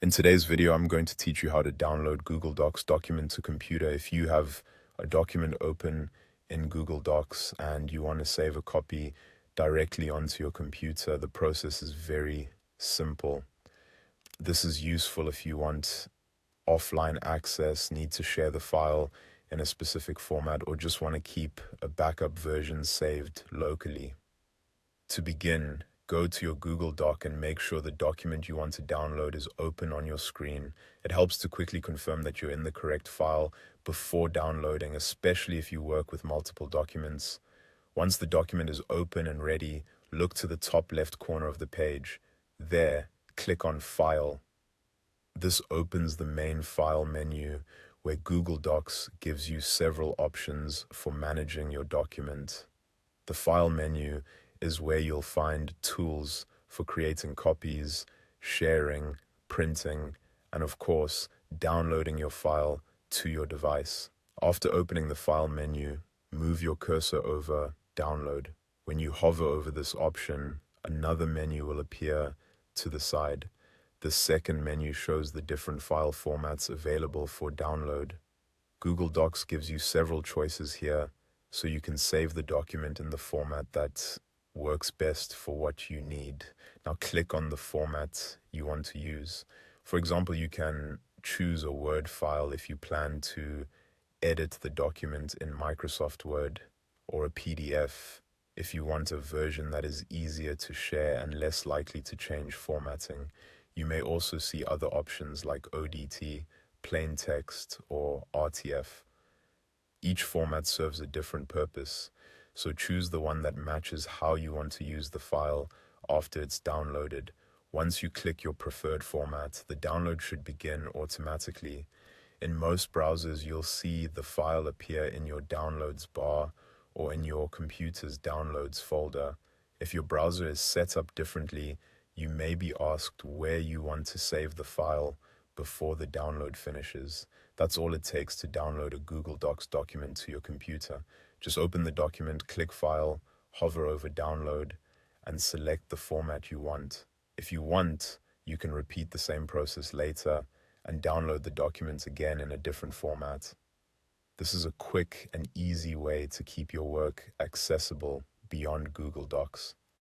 In today's video, I'm going to teach you how to download Google Docs document to computer. If you have a document open in Google Docs and you want to save a copy directly onto your computer, the process is very simple. This is useful if you want offline access, need to share the file in a specific format, or just want to keep a backup version saved locally. To begin, go to your Google Doc and make sure the document you want to download is open on your screen. It helps to quickly confirm that you're in the correct file before downloading, especially if you work with multiple documents. Once the document is open and ready, look to the top left corner of the page. There, click on File. This opens the main file menu where Google Docs gives you several options for managing your document. The file menu is where you'll find tools for creating copies, sharing, printing, and of course, downloading your file to your device. After opening the file menu, move your cursor over Download. When you hover over this option, another menu will appear to the side. The second menu shows the different file formats available for download. Google Docs gives you several choices here, so you can save the document in the format that works best for what you need. Now click on the format you want to use. For example, you can choose a Word file if you plan to edit the document in Microsoft Word, or a PDF if you want a version that is easier to share and less likely to change formatting. You may also see other options like ODT, plain text, or RTF. Each format serves a different purpose, so choose the one that matches how you want to use the file after it's downloaded. Once you click your preferred format, the download should begin automatically. In most browsers, you'll see the file appear in your Downloads bar or in your computer's Downloads folder. If your browser is set up differently, you may be asked where you want to save the file before the download finishes. That's all it takes to download a Google Docs document to your computer. Just open the document, click File, hover over Download, and select the format you want. If you want, you can repeat the same process later and download the document again in a different format. This is a quick and easy way to keep your work accessible beyond Google Docs.